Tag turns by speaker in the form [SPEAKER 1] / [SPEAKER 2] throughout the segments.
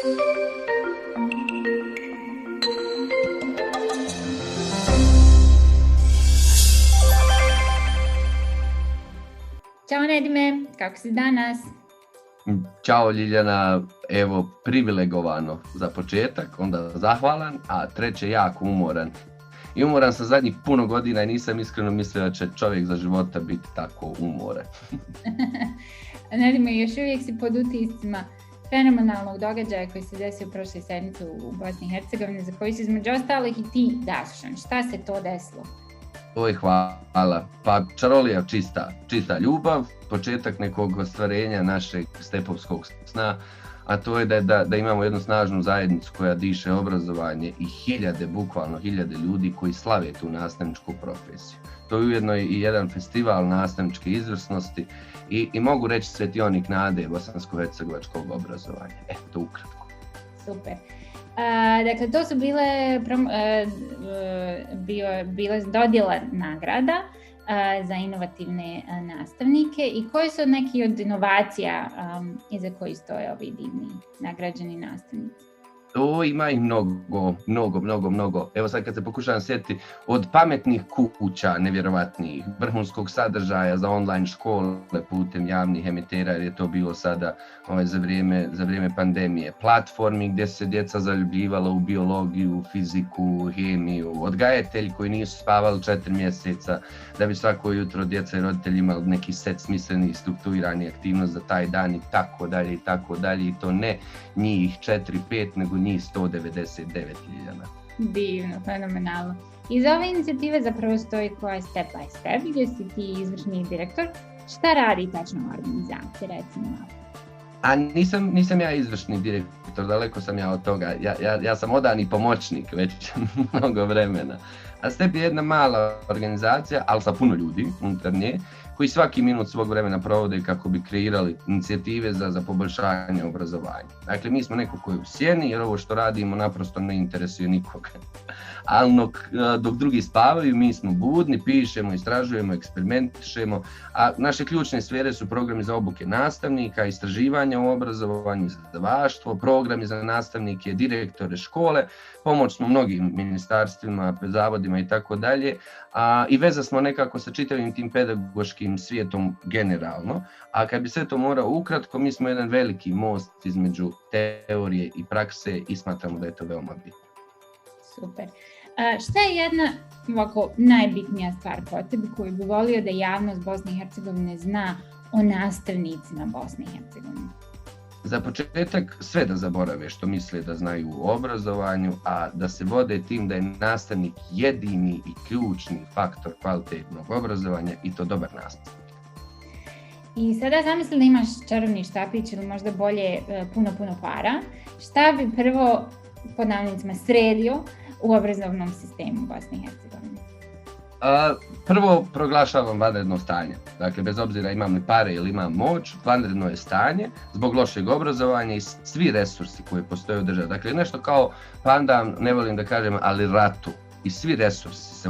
[SPEAKER 1] Ćao Nedime, kako si danas?
[SPEAKER 2] Ćao Ljiljana, evo privilegovano za početak, onda zahvalan, a treće jako umoran. I umoran sam zadnjih puno godina i nisam iskreno mislio da će čovjek za života biti tako umoran.
[SPEAKER 1] Nedime, još uvijek si pod utiscima fenomenalnog događaja koji se desio prošle sedmice u Bosni i Hercegovini, za koji si između ostalih i ti zaslužan. Šta se to desilo?
[SPEAKER 2] Oj, hvala. Pa čarolija čista ljubav, početak nekog ostvarenja našeg stepovskog sna, a to je da imamo jednu snažnu zajednicu koja diše obrazovanje i bukvalno hiljade ljudi koji slave tu nastavničku profesiju. To je ujedno i jedan festival nastavničke izvrsnosti i mogu reći svetionik nade bosansko-hercegovačkog obrazovanja. To ukratko.
[SPEAKER 1] Super. Dakle, to su bile dodjela nagrada za inovativne nastavnike i koji su neki od inovacija iza koji stoje ovi divni nagrađeni nastavnici?
[SPEAKER 2] Ima ih mnogo. Evo sad kad se pokušavam sjetiti, od pametnih kuća nevjerovatnijih, vrhunskog sadržaja za online škole putem javnih emitera, jer je to bilo sada za vrijeme pandemije, platformi gdje se djeca zaljubljivala u biologiju, fiziku, hemiju, odgajatelji koji nisu spavali 4 mjeseca da bi svako jutro djeca i roditelji imali neki set smislenih strukturiranih aktivnosti za taj dan i tako dalje i to ne njih 4-5 nego njih 199 Ljiljana.
[SPEAKER 1] Divno, fenomenalno. Iza ove inicijative zapravo stoji koja je Step by Step, gdje si ti izvršni direktor. Šta radi tačno organizacija, recimo?
[SPEAKER 2] A nisam ja izvršni direktor, daleko sam ja od toga. Ja sam odani pomoćnik već mnogo vremena. A Step je jedna mala organizacija, ali sa puno ljudi unutar nje, koji svaki minut svog vremena provode kako bi kreirali inicijative za poboljšanje obrazovanja. Dakle, mi smo neko koji je u sjeni jer ovo što radimo naprosto ne interesuje nikoga. Ali dok drugi spavaju, mi smo budni, pišemo, istražujemo, eksperimentišemo, a naše ključne sfere su programi za obuke nastavnika, istraživanja u obrazovanju, izdavaštvo, programi za nastavnike, direktore škole, pomoć smo mnogim ministarstvima, zavodima i tako dalje, i veza smo nekako sa čitavim tim pedagoškim svijetom generalno, a kad bi sve to morao ukratko, mi smo jedan veliki most između teorije i prakse i smatramo da je to veoma bitno.
[SPEAKER 1] Super. Šta je jedna ovako najbitnija stvar po tebi koju bi volio da javnost Bosne i Hercegovine zna o nastavnicima Bosne i Hercegovine?
[SPEAKER 2] Za početak sve da zaborave što misle da znaju u obrazovanju, a da se vode tim da je nastavnik jedini i ključni faktor kvalitetnog obrazovanja i to dobar nastavnik.
[SPEAKER 1] I sada zamisli da imaš čarobni štapić ili možda bolje puno para. Šta bi prvo pod navodnicima sredio u obrazovnom sistemu Bosne i Hercegovine?
[SPEAKER 2] Prvo proglašavam vanredno stanje. Dakle, bez obzira imam li pare ili imam moć, vanredno je stanje zbog lošeg obrazovanja i svi resursi koji postoje u državi. Dakle, nešto kao pandan, ne volim da kažem, ali ratu. I svi resursi se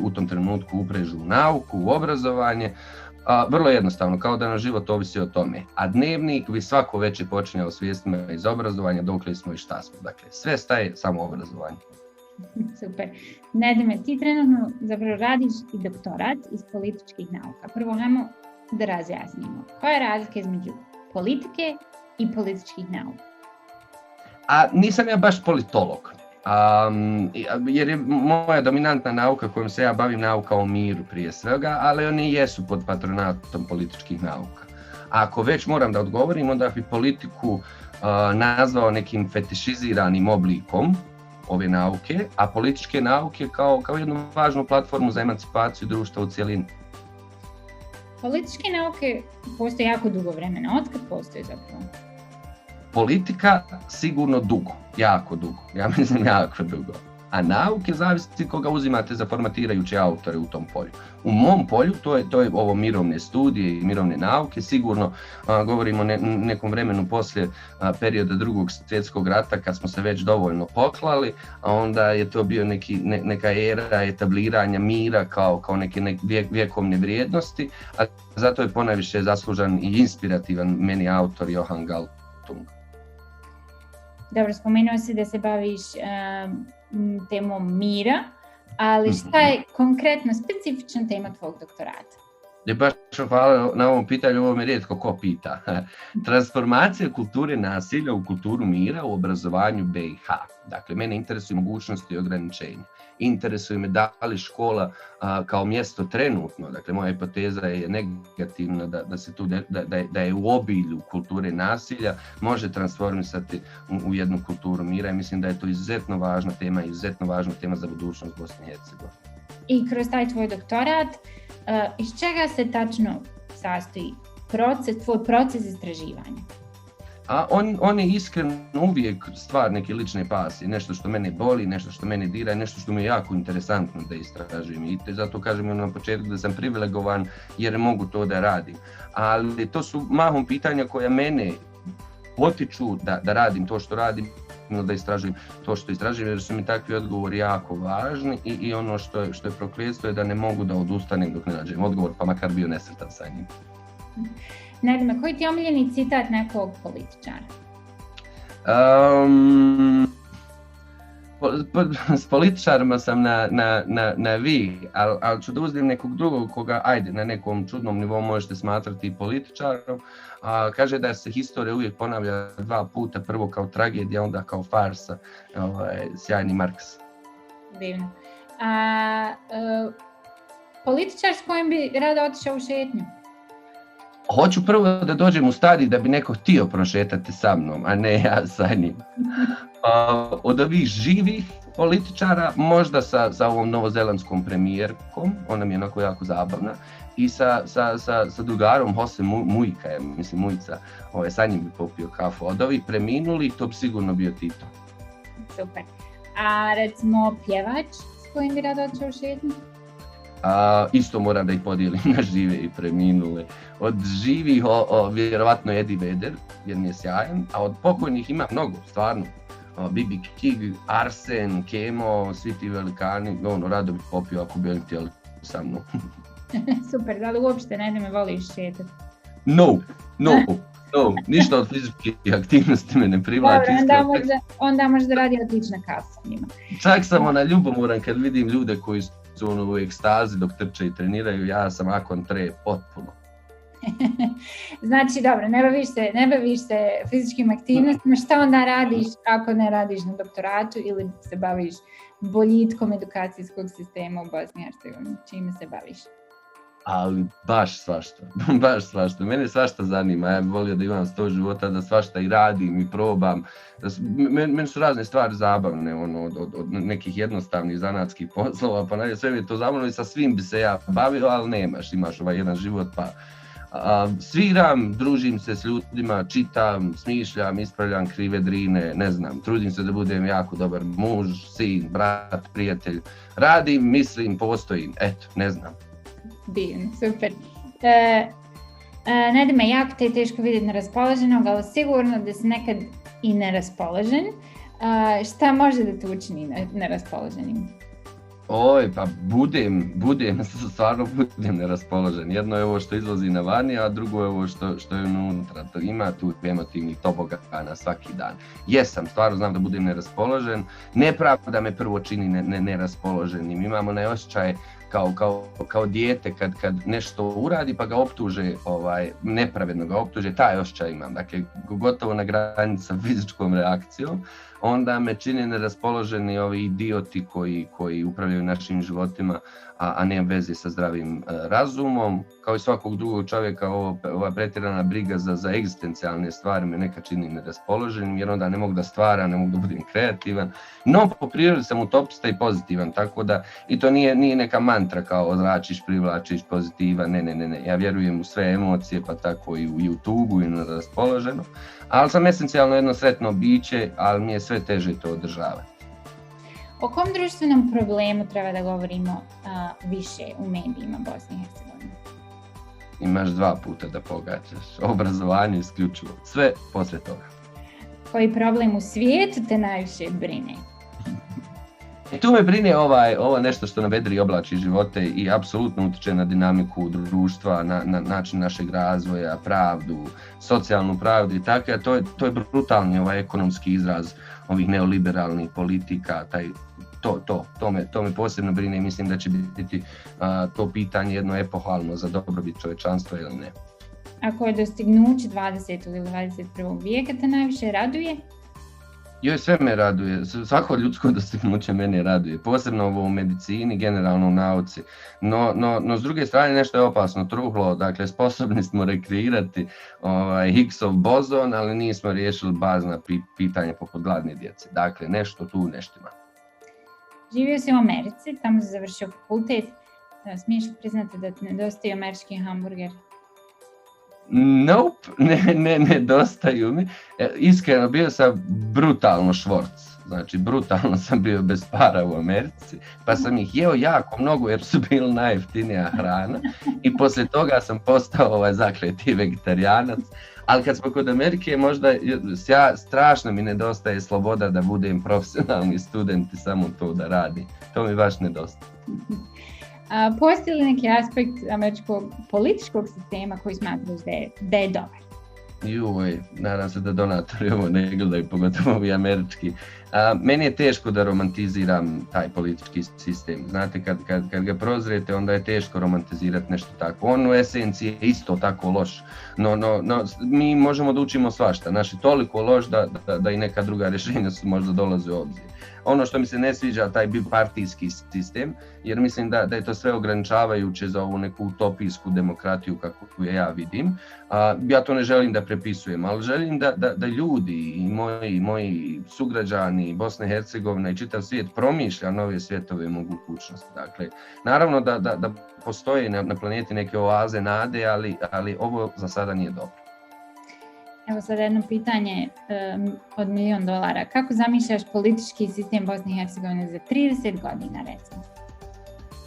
[SPEAKER 2] u tom trenutku uprežu u nauku, u obrazovanje. Vrlo jednostavno, kao da na život ovisi o tome. A dnevnik bi svako večer počinjao s vijestima iz obrazovanja, dokle smo i šta smo. Dakle, sve staje samo obrazovanje.
[SPEAKER 1] Super. Nedime, ti trenutno zapravo radiš i doktorat iz političkih nauka. Prvo, ajmo da razjasnimo. Koja je razlika između politike i političkih nauka?
[SPEAKER 2] Nisam ja baš politolog. Jer je moja dominantna nauka kojom se ja bavim nauka o miru prije svega, ali oni jesu pod patronatom političkih nauka. A ako već moram da odgovorim, onda bi politiku nazvao nekim fetišiziranim oblikom ove nauke, a političke nauke kao jednu važnu platformu za emancipaciju društva u cjelini.
[SPEAKER 1] Političke nauke postoje jako dugo vremena. Otkad postoje zapravo?
[SPEAKER 2] Politika sigurno dugo, jako dugo, ja mislim jako dugo. A nauke zavisi koga uzimate za formatirajuće autore u tom polju. U mom polju, to je ovo mirovne studije i mirovne nauke, sigurno govorimo o nekom vremenu poslije perioda Drugog svjetskog rata kad smo se već dovoljno poklali, a onda je to bio neka era etabliranja mira kao neke vjekovne vrijednosti, a zato je ponajviše zaslužan i inspirativan meni autor Johan Galtung.
[SPEAKER 1] Dobro, spomenuo si da se baviš temom mira, ali šta je konkretno specifična tema tvog doktorata?
[SPEAKER 2] Baš hvala na ovom pitanju, ovo me rijetko ko pita. Transformacija kulture nasilja u kulturu mira u obrazovanju BiH. Dakle, mene interesuju mogućnosti i ograničenja. Interesuje me da li škola kao mjesto trenutno, dakle moja hipoteza je negativna da se tu da je u obilju kulture nasilja može transformisati u jednu kulturu mira i mislim da je to izuzetno važna tema za budućnost Bosne i Hercegovine.
[SPEAKER 1] I kroz taj tvoj doktorat, iz čega se tačno sastoji tvoj proces istraživanja?
[SPEAKER 2] On je iskreno uvijek stvar neke lične pasije, nešto što mene boli, nešto što mene dira, nešto što mi je jako interesantno da istražujem i zato kažem na početku da sam privilegovan jer mogu to da radim. Ali to su mahom pitanja koja mene potiču da radim to što radim, da istražujem to što istražujem jer su mi takvi odgovori jako važni i ono što je prokletstvo je da ne mogu da odustanem dok ne nađem odgovor, pa makar bio nesretan sa njim.
[SPEAKER 1] Nadime, koji ti je omiljeni citat nekog političara?
[SPEAKER 2] S političarima sam na vi, ali ću da uzmem nekog drugog koga, ajde, na nekom čudnom nivou možete smatrati političarom. Kaže da se historija uvijek ponavlja dva puta, prvo kao tragedija, onda kao farsa. Sjajni Marks.
[SPEAKER 1] Divno. Političar s kojim bi rado otišao u šetnju?
[SPEAKER 2] Hoću prvo da dođem u stadij da bi neko htio prošetati sa mnom, a ne ja sa njim. Od ovih živih političara, možda sa ovom novozelandskom premijerkom, ona mi je onako jako zabavna, i sa drugarom Jose Mujica, mislim Mujica, sa njim bi popio kafu. Od ovih preminuli, to bi sigurno bio Tito.
[SPEAKER 1] Super. A recimo pjevač s kojim bi rado otišao u šetnju?
[SPEAKER 2] Isto moram da ih podijelim na žive i preminule. Od živih vjerovatno Eddie Vedder, jer mi je sjajan, a od pokojnih ima mnogo, stvarno. B.B. King, Arsen, Kemo, svi ti velikani, rado bih popio ako bi oni htjeli sa mnom.
[SPEAKER 1] Super, da li uopšte ne voliš šetati?
[SPEAKER 2] No, ništa od fizičkih aktivnosti me ne privlači.
[SPEAKER 1] Onda možda radi odlična kasa s njima.
[SPEAKER 2] Čak sam ljubomoran kad vidim ljude koji su u ekstazi dok trče i treniraju, ja sam akon tre potpuno.
[SPEAKER 1] Znači, dobro, ne baviš se fizičkim aktivnostima, šta onda radiš ako ne radiš na doktoratu ili se baviš boljitkom edukacijskog sistema u Bosni i Hercegovini? Čime se baviš?
[SPEAKER 2] Ali baš svašta. Mene svašta zanima, ja bih volio da imam 100 života, da svašta i radim i probam. Meni su razne stvari zabavne, od nekih jednostavnih zanatskih poslova, pa nadalje sve mi je to zabavno i sa svim bi se ja bavio, ali imaš ovaj jedan život, pa sviram, družim se s ljudima, čitam, smišljam, ispravljam krive drine, ne znam, trudim se da budem jako dobar muž, sin, brat, prijatelj. Radim, mislim, postojim, eto, ne znam.
[SPEAKER 1] Divno, super. Nadime, jako te je teško vidjeti neraspoloženog, ali sigurno da si nekad i neraspoložen. Šta može da te učini neraspoloženim?
[SPEAKER 2] Pa budem, stvarno budem neraspoložen. Jedno je ovo što izlazi na vani, a drugo je ovo što je unutra. Ima tu emotivnih tobogana svaki dan. Jesam, stvarno znam da budem neraspoložen. Nepravda me prvo čini neraspoloženim. Imamo onaj osjećaj kao dijete kad nešto uradi pa ga optuže, nepravedno ga optuže, taj osjećaj imam. Dakle, gotovo na granici sa fizičkom reakcijom. Onda me čini neraspoloženi ovi idioti koji upravljaju našim životima, a nema veze sa zdravim razumom. Kao i svakog drugog čovjeka, ova pretjerana briga za egzistencijalne stvari me neka čini neraspoloženim, jer onda ne mogu da stvaram, ne mogu da budem kreativan. No, po prirodi sam utopista i pozitivan, tako da i to nije neka mantra kao ozračiš, privlačiš, pozitivan, ne. Ja vjerujem u sve emocije, pa tako i u tugu i neraspoloženo. Ali sam esencijalno jedno sretno biće, ali mi je sve teže to održavati.
[SPEAKER 1] O kom društvenom problemu treba da govorimo više u medijima Bosne i Hercegovine?
[SPEAKER 2] Imaš 2 puta da pogađaš. Obrazovanje isključivo. Sve poslije toga.
[SPEAKER 1] Koji problem u svijetu te najviše brine?
[SPEAKER 2] tu me brine ovo nešto što nam vedri i oblači živote i apsolutno utječe na dinamiku društva, na način našeg razvoja, pravdu, socijalnu pravdu i tako. To je brutalni ekonomski izraz ovih neoliberalnih politika, to me posebno brine i mislim da će biti to pitanje jedno epohalno za dobrobit čovječanstva ili ne.
[SPEAKER 1] Ako je dostignuće 20. ili 21. vijeka te najviše raduje?
[SPEAKER 2] Sve me raduje, svako ljudsko dostignuće mene raduje, posebno ovo u medicini, generalno u nauci. No s druge strane nešto je opasno, truhlo, dakle sposobni smo rekreirati Higgsov bozon, ali nismo riješili bazna pitanja poput gladne djece. Dakle, nešto tu neštima.
[SPEAKER 1] Živio si u Americi, tamo si završio fakultet, smiješ priznati da ti nedostaje američki hamburger?
[SPEAKER 2] Nope, ne nedostaju mi. Iskreno, bio sam brutalno švorc. Znači, brutalno sam bio bez para u Americi, pa sam ih jeo jako mnogo jer su bili najjeftinija hrana i poslije toga sam postao zakleti vegetarijanac. Ali kad smo kod Amerike, možda strašno mi nedostaje sloboda da budem profesionalni student i samo to da radim. To mi baš nedostaje.
[SPEAKER 1] Postoji li neki aspekt američkog političkog sistema koji smatraš da je dobar?
[SPEAKER 2] Nadam se da donatori ovo ne gledaju, pogotovo ovi američki. Meni je teško da romantiziram taj politički sistem. Znate, kad ga prozrete, onda je teško romantizirati nešto tako. On u esenciji je isto tako loš, no mi možemo da učimo svašta. Naš je toliko loš da i neka druga rješenja su možda dolaze u obzir. Ono što mi se ne sviđa, taj bipartijski sistem, jer mislim da je to sve ograničavajuće za ovu neku utopijsku demokratiju kako je ja vidim. Ja to ne želim da prepisujem, ali želim da ljudi i moji sugrađani Bosne i Hercegovine i čitav svijet promišlja nove svjetove mogućnosti. Dakle, naravno da postoje na planeti neke oaze nade, ali ovo za sada nije dobro.
[SPEAKER 1] Evo sad jedno pitanje od $1.000.000. Kako zamišljaš politički sistem Bosne i Hercegovine za 30 godina, recimo?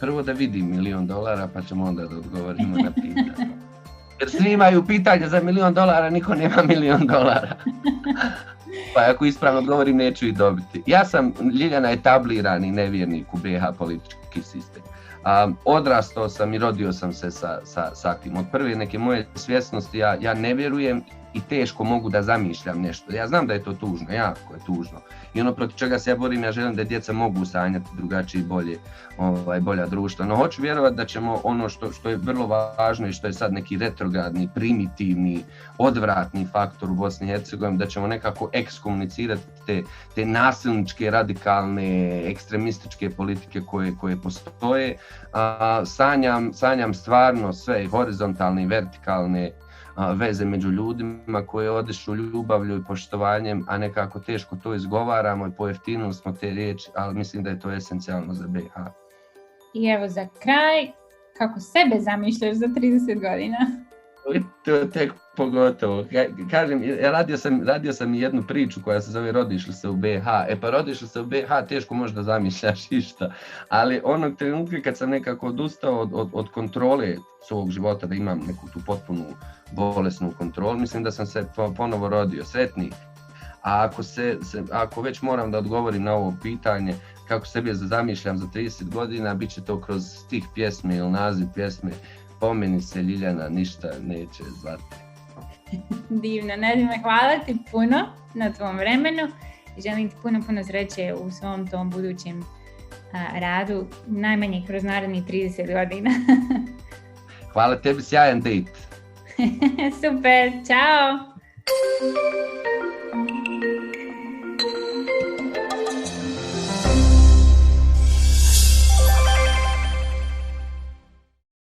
[SPEAKER 2] Prvo da vidim $1.000.000, pa ćemo onda da odgovorimo na pitanje. Jer svi imaju pitanje za $1.000.000, niko nema $1.000.000. Pa ako ispravno odgovorim, neću i dobiti. Ja sam, Ljiljana, etablirani nevjernik u BiH politički sistem. Odrastao sam i rodio sam se sa tim. Od prve neke moje svjesnosti ja ne vjerujem i teško mogu da zamišljam nešto. Ja znam da je to tužno, jako je tužno. I ono protiv čega se ja borim, ja želim da djeca mogu sanjati drugačije i bolja društva. No hoću vjerovati da ćemo ono što je vrlo važno i što je sad neki retrogradni, primitivni, odvratni faktor u Bosni i Hercegovini, da ćemo nekako ekskomunicirati te nasilničke, radikalne, ekstremističke politike koje postoje. Sanjam stvarno sve horizontalne i vertikalne veze među ljudima koje odišu ljubavlju i poštovanjem, a nekako teško to izgovaramo i pojeftinili smo te riječi, ali mislim da je to esencijalno za BiH.
[SPEAKER 1] I evo za kraj, kako sebe zamišljaš za 30 godina?
[SPEAKER 2] To je tek pogotovo. Kažem, radio sam jednu priču koja se zove Rodiš li se u BiH. Pa rodiš li se u BiH, teško možda zamišljaš išta. Ali onog trenutka kad sam nekako odustao od kontrole svog života, da imam neku tu potpunu bolesnu kontrolu, mislim da sam se ponovo rodio, sretnik. A ako već moram da odgovorim na ovo pitanje, kako sebe zamišljam za 30 godina, bit će to kroz stih pjesme ili naziv pjesme Pomeni se, Ljiljana, ništa neće zvati.
[SPEAKER 1] Divno, Nedime, hvala ti puno na tvom vremenu i želim ti puno sreće u svom tom budućem radu, najmanje kroz narednih 30 godina.
[SPEAKER 2] Hvala tebi, sjajan dejt.
[SPEAKER 1] Super, čao!